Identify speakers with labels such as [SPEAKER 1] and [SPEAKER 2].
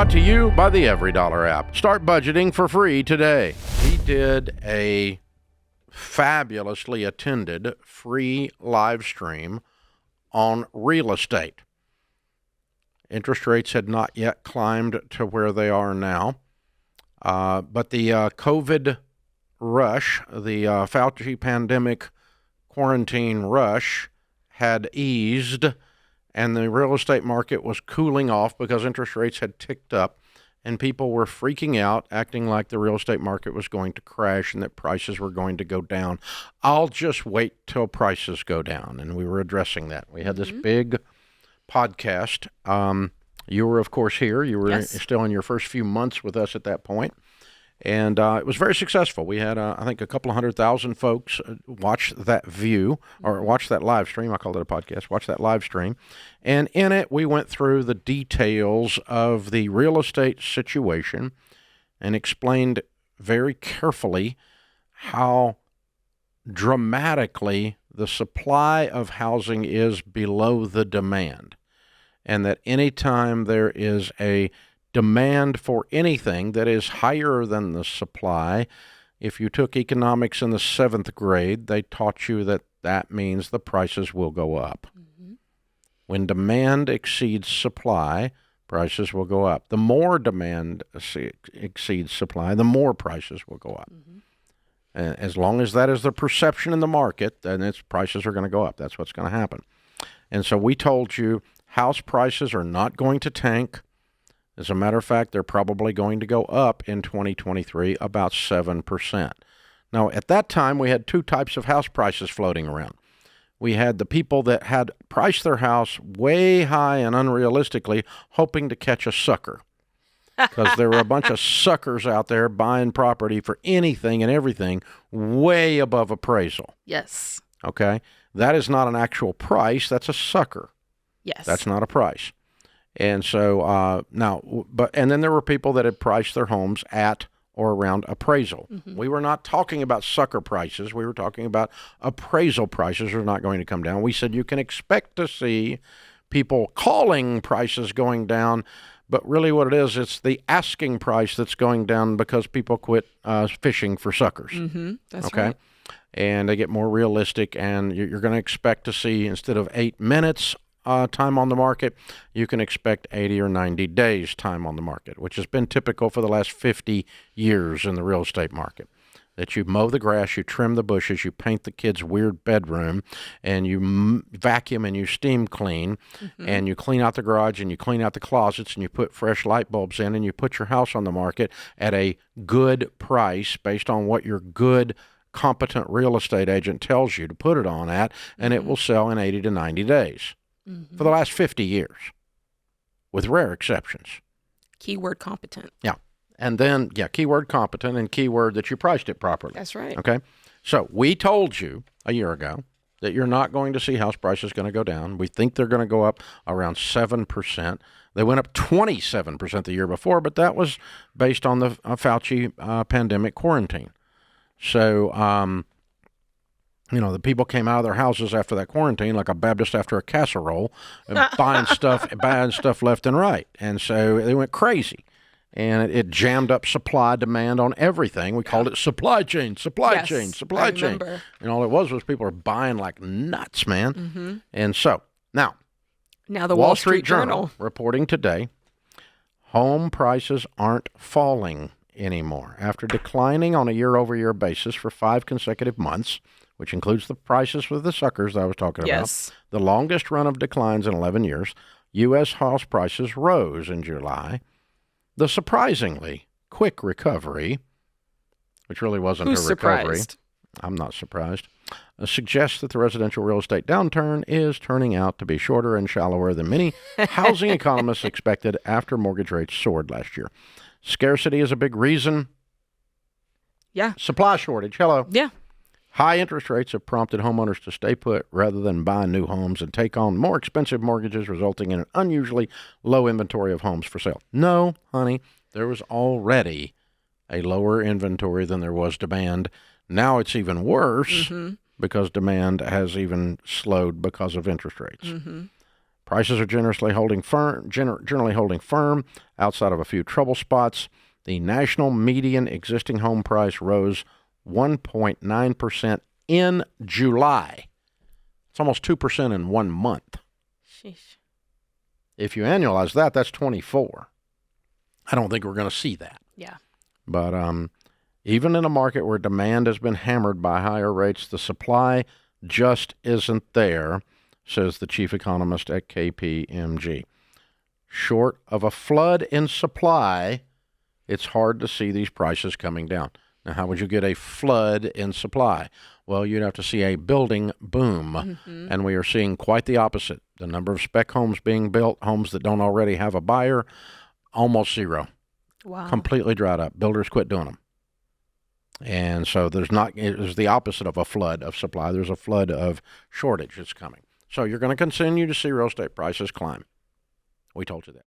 [SPEAKER 1] brought to you by the EveryDollar app. Start budgeting for free today. We did a fabulously attended free live stream on real estate. Interest rates had not yet climbed to where they are now, but the COVID rush, the Fauci pandemic quarantine rush had eased, and the real estate market was cooling off because interest rates had ticked up, and people were freaking out, acting like the real estate market was going to crash and that prices were going to go down. I'll just wait till prices go down, and we were addressing that. We had this big podcast. You were, of course, here. You were still in your first few months with us at that point. And it was very successful. We had, I think, a couple of 100,000 folks watch that watch that live stream. I called it a podcast. Watch that live stream. And in it, we went through the details of the real estate situation and explained very carefully how dramatically the supply of housing is below the demand. And that anytime there is a demand for anything that is higher than the supply, if you took economics in the 7th grade, they taught you that that means the prices will go up. When demand exceeds supply, prices will go up. The more demand exceeds supply, the more prices will go up. As long as that is the perception in the market, then its prices are going to go up. That's what's going to happen. And so we told you house prices are not going to tank. As a matter of fact, they're probably going to go up in 2023 about 7%. Now, at that time, we had two types of house prices floating around. We had the people that had priced their house way high and unrealistically, hoping to catch a sucker. Because there were a bunch of suckers out there buying property for anything and everything way above appraisal.
[SPEAKER 2] Yes.
[SPEAKER 1] Okay? That is not an actual price. That's a sucker.
[SPEAKER 2] Yes.
[SPEAKER 1] That's not a price. And so and then there were people that had priced their homes at or around appraisal. We were not talking about sucker prices. We were talking about appraisal prices are not going to come down. We said you can expect to see people calling prices going down, but really what it is, it's the asking price that's going down because people quit fishing for suckers.
[SPEAKER 2] That's right.
[SPEAKER 1] And they get more realistic, and you're going to expect to see, instead of 8 minutes time on the market, you can expect 80 or 90 days time on the market, which has been typical for the last 50 years in the real estate market. That you mow the grass, you trim the bushes, you paint the kids' weird bedroom, and you vacuum and you steam clean, and you clean out the garage and you clean out the closets and you put fresh light bulbs in and you put your house on the market at a good price based on what your good, competent real estate agent tells you to put it on at, and it will sell in 80 to 90 days. For the last 50 years, with rare exceptions.
[SPEAKER 2] Keyword competent.
[SPEAKER 1] Yeah. And then, keyword competent and keyword that you priced it properly.
[SPEAKER 2] That's right.
[SPEAKER 1] Okay. So we told you a year ago that you're not going to see house prices going to go down. We think they're going to go up around 7%. They went up 27% the year before, but that was based on the Fauci pandemic quarantine. So, the people came out of their houses after that quarantine like a Baptist after a casserole, and buying stuff left and right. And so they went crazy. And it jammed up supply demand on everything. We called it supply chain. And all it was people were buying like nuts, man. And so now
[SPEAKER 2] the Wall Street Journal
[SPEAKER 1] reporting today, home prices aren't falling anymore. After declining on a year-over-year basis for 5 consecutive months, which includes the prices with the suckers that I was talking about, the longest run of declines in 11 years, U.S. house prices rose in July. The surprisingly quick recovery, which really wasn't a recovery.
[SPEAKER 2] Surprised?
[SPEAKER 1] I'm not surprised. Suggests that the residential real estate downturn is turning out to be shorter and shallower than many housing economists expected after mortgage rates soared last year. Scarcity is a big reason.
[SPEAKER 2] Yeah.
[SPEAKER 1] Supply shortage. Hello.
[SPEAKER 2] Yeah.
[SPEAKER 1] High interest rates have prompted homeowners to stay put rather than buy new homes and take on more expensive mortgages, resulting in an unusually low inventory of homes for sale. No, honey, there was already a lower inventory than there was demand. Now it's even worse because demand has even slowed because of interest rates. Prices are generally holding firm outside of a few trouble spots. The national median existing home price rose 1.9% in July. It's almost 2% in 1 month.
[SPEAKER 2] Sheesh.
[SPEAKER 1] If you annualize that, that's 24. I don't think we're going to see that.
[SPEAKER 2] Yeah.
[SPEAKER 1] But even in a market where demand has been hammered by higher rates, the supply just isn't there, says the chief economist at KPMG. Short of a flood in supply, it's hard to see these prices coming down. Now, how would you get a flood in supply? Well, you'd have to see a building boom, and we are seeing quite the opposite. The number of spec homes being built, homes that don't already have a buyer, almost zero.
[SPEAKER 2] Wow.
[SPEAKER 1] Completely dried up. Builders quit doing them. And so there's the opposite of a flood of supply. There's a flood of shortage that's coming. So you're going to continue to see real estate prices climb. We told you that.